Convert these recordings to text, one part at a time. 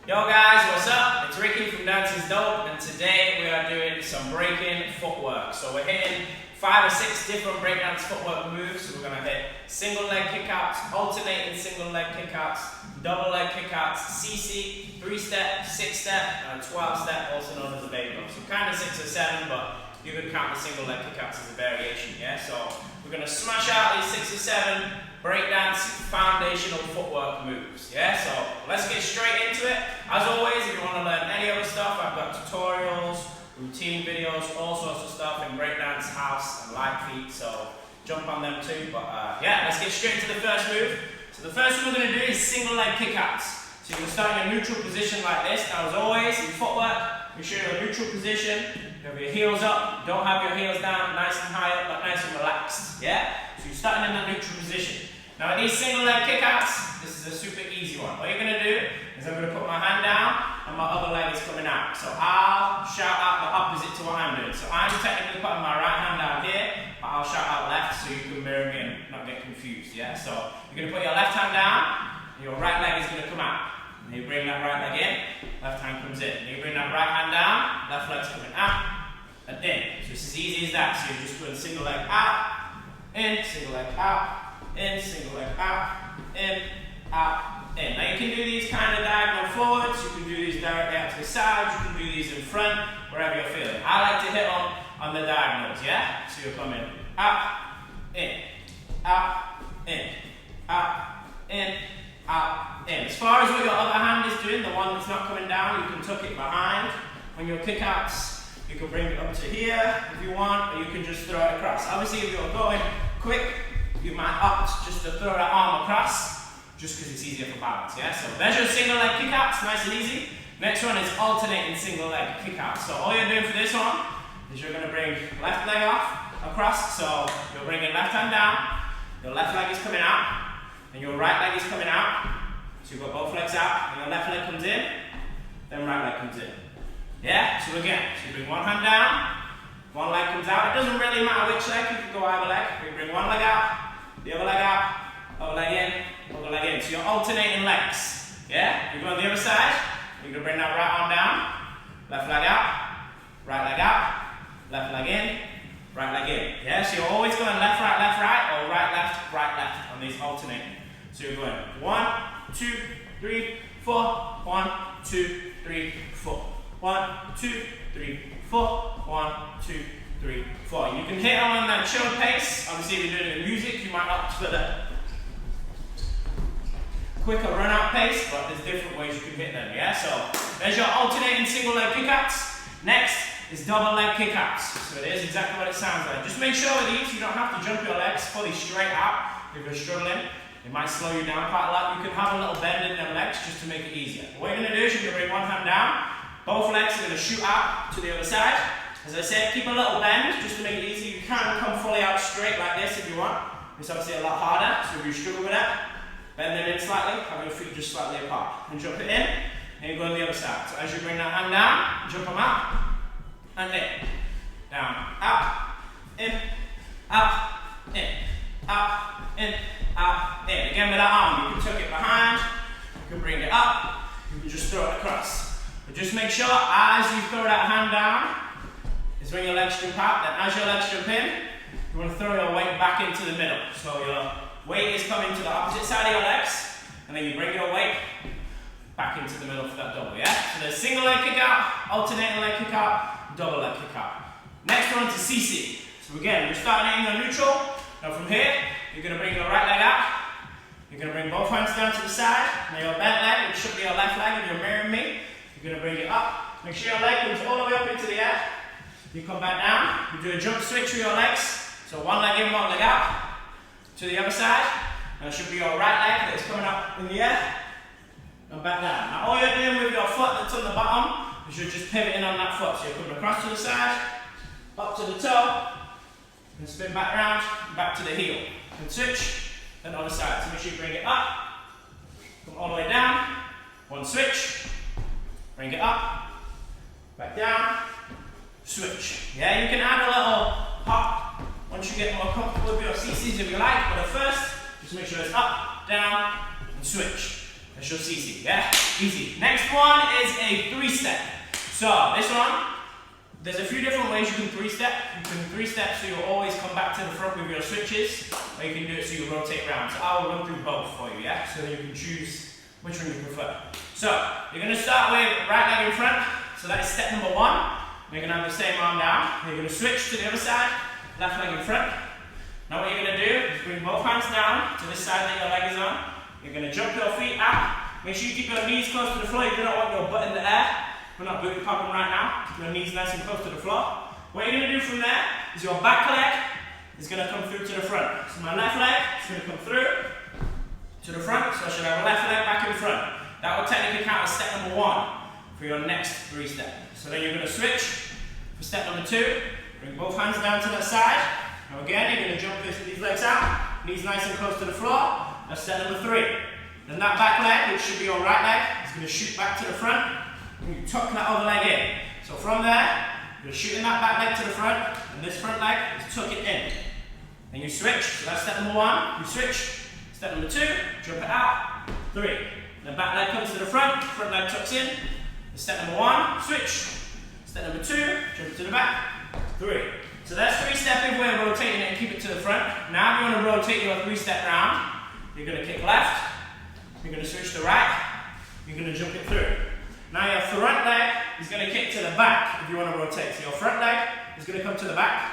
Yo guys, what's up? It's Ricky from Dance's Dope, and today we are doing some breaking footwork. So we're hitting 5 or 6 different breakdance footwork moves. So we're going to hit single leg kickouts, alternating single leg kickouts, double leg kickouts, CC, 3-step, 6-step, and a 12-step, also known as a BABYLOVE. So kind of 6 or 7, but you could count the single leg kickouts as a variation, yeah? So we're going to smash out these 6 or 7 breakdance foundational footwork moves, yeah? So let's get straight into it. As always, if you want to learn any other stuff, I've got tutorials, routine videos, all sorts of stuff in breakdance, house, and light feet, so jump on them too. But yeah, let's get straight into the first move. So the first one we're going to do is single leg kickouts. So you're going to start in a neutral position like this. Now as always, in footwork, make sure you're in a neutral position. You have your heels up, don't have your heels down, nice and high up, but nice and relaxed, yeah? So you're starting in that neutral position. Now with these single leg kickouts, this is a super easy one. What you're going to do is I'm going to put my hand down and my other leg is coming out. So I'll shout out the opposite to what I'm doing. So I'm technically putting my right hand down here, but I'll shout out left so you can mirror me and not get confused, yeah? So you're going to put your left hand down, and your right leg is going to come out. And you bring that right leg in, left hand comes in. And you bring that right hand down, left leg's coming out and in. So it's as easy as that. So you're just doing single leg out, in, single leg out, in, single leg out, in, out, in. Now you can do these kind of diagonal forwards, you can do these directly out to the side, you can do these in front, wherever you're feeling. I like to hit on the diagonals, yeah? So you're coming out, in, out, in, out, in, out, in. As far as what your other hand is doing, the one that's not coming down, you can tuck it behind. On your kickouts, you can bring it up to here if you want, or you can just throw it across. Obviously, if you're going quick, you might opt just to throw that arm across, just because it's easier for balance, yeah? So there's your single leg kickouts, nice and easy. Next one is alternating single leg kickouts. So all you're doing for this one is you're going to bring left leg off, across, so you're bringing left hand down, your left leg is coming out, and your right leg is coming out. So you've got both legs out, and your left leg comes in, then right leg comes in. Yeah? So again, so you bring one hand down, one leg comes out. It doesn't really matter which leg, you can go either leg. You bring one leg out, the other leg out, other leg in, other leg in. So you're alternating legs. Yeah? You go on the other side, you're going to bring that right arm down, left leg out, left leg in, right leg in. Yeah? So you're always going left, right, or right, left on these alternating. So you're going 1, 2, 3, 4, 1, 2, 3, 4. 1, 2, 3, 4, 1, 2, 3, 4. You can hit on that chill pace. Obviously, if you're doing it in music, you might opt for the quicker run out pace, but there's different ways you can hit them, yeah? So there's your alternating single leg kickouts. Next is double leg kickouts. So it is exactly what it sounds like. Just make sure with these, you don't have to jump your legs fully straight out if you're struggling. It might slow you down quite a lot. You can have a little bend in them legs just to make it easier. What you're going to do is you're going to bring one hand down. Both legs are going to shoot out to the other side. As I said, keep a little bend just to make it easy. You can come fully out straight like this if you want. It's obviously a lot harder, so if you struggle with that, bend them in slightly, have your feet just slightly apart. And jump it in, and you go on the other side. So as you bring that hand down, jump them out, and in. Down, out, in, out, in, out, in, out, in. Again with that arm, you can tuck it behind, you can bring it up, you can just throw it across. But just make sure as you throw that hand down, is when your legs jump out, then as your legs jump in, you want to throw your weight back into the middle. So your weight is coming to the opposite side of your legs, and then you bring your weight back into the middle for that double, yeah? So there's single leg kick out, alternating leg kick out, double leg kick out. Next one to CC. So again, you're starting in your neutral. Now from here, you're going to bring your right leg out. You're going to bring both hands down to the side. Now your bent leg, which should be your left leg if you're mirroring me, you're going to bring it up. Make sure your leg comes all the way up into the air. You come back down. You do a jump switch with your legs. So one leg in, one leg out. To the other side. Now it should be your right leg that's coming up in the air. And back down. Now all you're doing with your foot that's on the bottom is you're just pivoting on that foot. So you're coming across to the side, up to the toe, and spin back around, back to the heel. And switch, then other side. So make sure you bring it up, come all the way down, one switch, bring it up, back down, switch. Yeah, you can add a little hop once you get more comfortable with your CCs if you like, but at first, just make sure it's up, down, and switch. That's your CC, yeah? Easy. Next one is a 3-step. So this one, there's a few different ways you can 3-step. You can 3-step so you'll always come back to the front with your switches, or you can do it so you rotate around. So I will run through both for you, yeah? So you can choose which one you prefer. So you're going to start with right leg in front. So that is step number 1. You're going to have the same arm down. You're going to switch to the other side, left leg in front. Now what you're going to do is bring both hands down to this side that your leg is on. You're going to jump your feet out. Make sure you keep your knees close to the floor. You do not want your butt in the air. We're not booty popping right now. Keep your knees nice and close to the floor. What you're going to do from there is your back leg is going to come through to the front. So my left leg is going to come through to the front. So I should have a left leg back in front. That will technically count as step number 1 for your next 3-step. So then you're going to switch for step number 2. Bring both hands down to that side. Now again, you're going to jump these legs out. Knees nice and close to the floor. That's step number 3. Then that back leg, which should be your right leg, is going to shoot back to the front. And you tuck that other leg in. So from there, you're shooting that back leg to the front, and this front leg is tuck it in. And you switch. So that's step number 1. You switch. Step number 2, jump it out. 3. The back leg comes to the front leg tucks in. Step number 1, switch. Step number 2, jump to the back. 3. So that's 3-stepping where we're rotating it and keep it to the front. Now you want to rotate your 3-step round. You're going to kick left. You're going to switch to right. You're going to jump it through. Now your front leg is going to kick to the back if you want to rotate. So your front leg is going to come to the back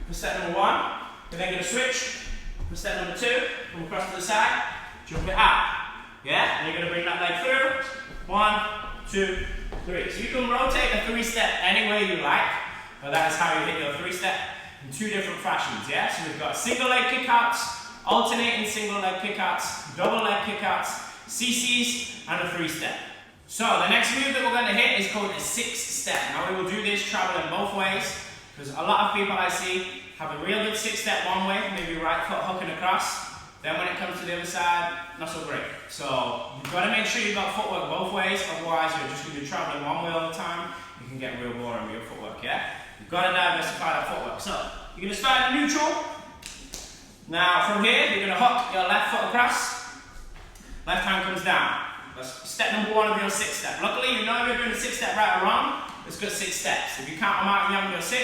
for step number 1. You're then going to switch for step number 2. Come across to the side. Jump it out. Yeah? And you're going to bring that leg through. 1, 2, 3. So you can rotate a 3-step any way you like. But that is how you hit your 3-step in 2 different fashions. Yeah? So we've got single leg kickouts, alternating single leg kickouts, double leg kickouts, CCs, and a 3-step. So the next move that we're going to hit is called a 6-step. Now we will do this traveling both ways, because a lot of people I see have a real good 6-step one way, maybe right foot hooking across. Then when it comes to the other side, not so great. So you've got to make sure you've got footwork both ways, otherwise you're just going to be traveling one way all the time. You can get real boring with your footwork, yeah? You've got to diversify that footwork. So you're going to start in neutral. Now from here, you're going to hook your left foot across. Left hand comes down. That's step number 1 of your 6-step. Luckily, you know if you're doing a 6-step right or wrong, it's got 6 steps. If you count them out and you haven't got 6,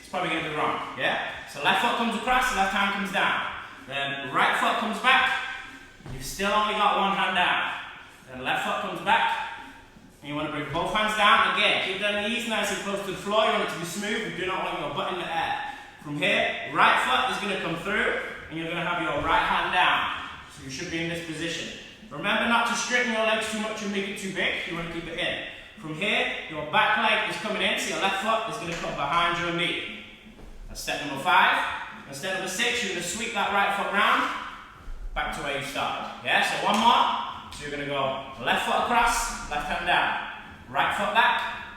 it's probably going to be wrong, yeah? So left foot comes across, left hand comes down. Then right foot comes back, you've still only got one hand down. Then left foot comes back, and you want to bring both hands down. Again, keep the knees nice and close to the floor. You want it to be smooth. You do not want your butt in the air. From here, right foot is going to come through, and you're going to have your right hand down. So you should be in this position. Remember not to straighten your legs too much and make it too big. You want to keep it in. From here, your back leg is coming in, so your left foot is going to come behind your knee. That's step number 5. And step number 6, you're going to sweep that right foot round, back to where you started. Yeah, so one more. So you're going to go left foot across, left hand down. Right foot back,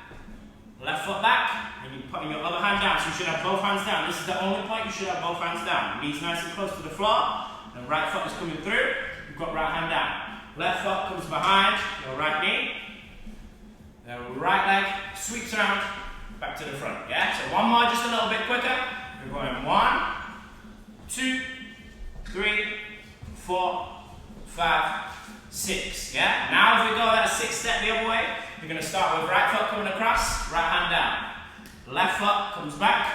left foot back, and you're putting your other hand down. So you should have both hands down. This is the only point you should have both hands down. Knees nice and close to the floor. The right foot is coming through. You've got right hand down. Left foot comes behind your right knee. The right leg sweeps around, back to the front. Yeah, so one more, just a little bit quicker. You're going 1, 2, 3, 4, 5, 6. Yeah? Now if we go that 6-step the other way, you're going to start with right foot coming across, right hand down. Left foot comes back,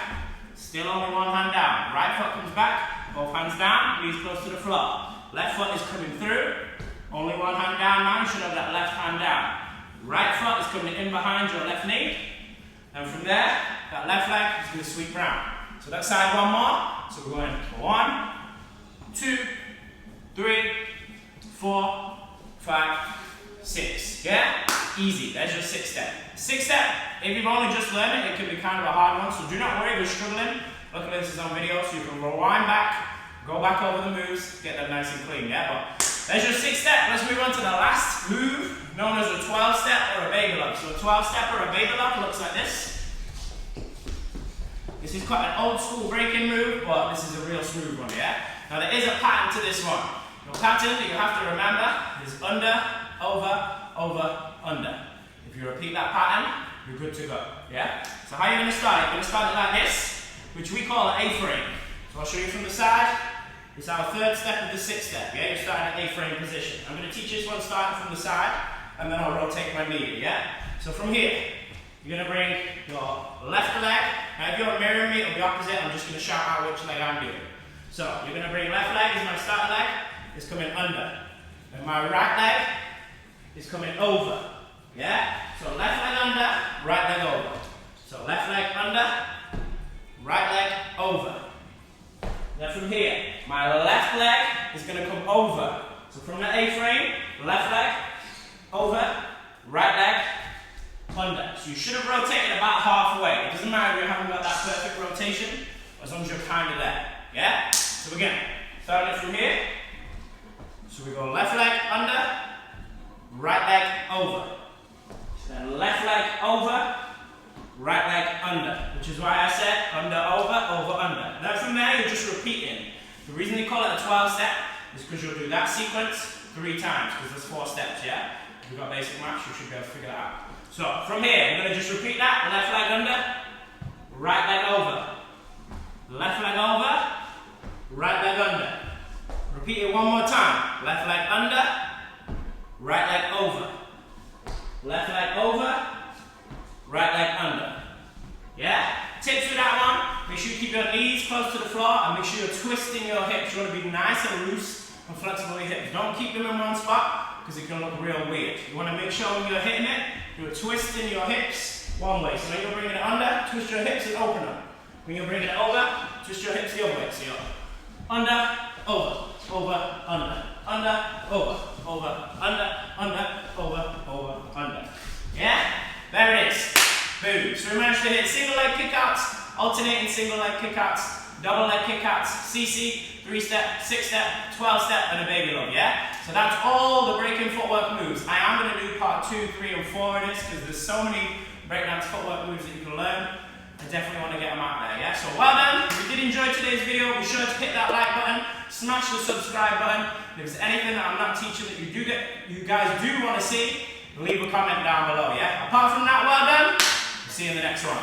still only one hand down. Right foot comes back, both hands down, knees close to the floor. Left foot is coming through, only one hand down now, you should have that left hand down. Right foot is coming in behind your left knee, and from there, that left leg is going to sweep around. So that side one more. So we're going 1, 2, 3, 4, 5, 6. Yeah? Easy. There's your 6-step. 6-step, if you've only just learned it, it can be kind of a hard one. So do not worry if you're struggling. Luckily this is on video, so you can rewind back, go back over the moves, get them nice and clean. Yeah? But there's your 6-step. Let's move on to the last move, known as a 12-step or a BABYLOVE. So a 12-step or a BABYLOVE looks like this. This is quite an old school breaking move, but this is a real smooth one, yeah? Now there is a pattern to this one. Your pattern that you have to remember is under, over, over, under. If you repeat that pattern, you're good to go, yeah? So how are you going to start it? You're going to start it like this, which we call an A-frame. So I'll show you from the side, It's our third step of the 6th step, yeah? You're starting at A-frame position. I'm going to teach this one starting from the side, and then I'll rotate my knee, yeah? So from here, you're going to bring your left leg. Now if you're mirroring me, it'll be opposite. I'm just going to shout out which leg I'm doing. So you're going to bring left leg is my starting leg, is coming under. And my right leg is coming over, yeah? So left leg under, right leg over. So left leg under, right leg over. Then from here, my left leg is going to come over. So from the A-frame, left leg over, right leg under. So you should have rotated about halfway. It doesn't matter if you haven't got that perfect rotation, as long as you're kind of there. Yeah? So again, starting it from here. So we go left leg under, right leg over. Then left leg over, right leg under. Which is why I said under, over, under. Then from there, you're just repeating. The reason they call it a 12 step is because you'll do that sequence 3 times, because there's 4 steps, yeah? If you've got basic maths, you should be able to figure that out. So from here, I'm going to just repeat that. Left leg under, right leg over. Left leg over, right leg under. Repeat it one more time. Left leg under, right leg over. Left leg over, right leg under. Yeah? Tips with that one, make sure you keep your knees close to the floor and make sure you're twisting your hips. You want to be nice and loose and flexible with your hips. Don't keep them in one spot because it can look real weird. You want to make sure when you're hitting it, you're twisting your hips one way. So when you're bringing it under, twist your hips and open them. When you're bringing it over, twist your hips the other way. So you're under, over, under, over, over, under. Yeah? There it is. Boom. So we managed to hit single leg kickouts, alternating single leg kickouts, double leg kickouts, CC, 3-step, 6-step, 12-step, and a baby love, yeah? So that's all the breaking footwork moves. I am going to do part 2, 3, and 4 in this because there's so many breakdance footwork moves that you can learn. I definitely want to get them out there, yeah? So well done. If you did enjoy today's video, be sure to hit that like button, smash the subscribe button. If there's anything that I'm not teaching that you guys do want to see, leave a comment down below, yeah? Apart from that, well done. See you in the next one.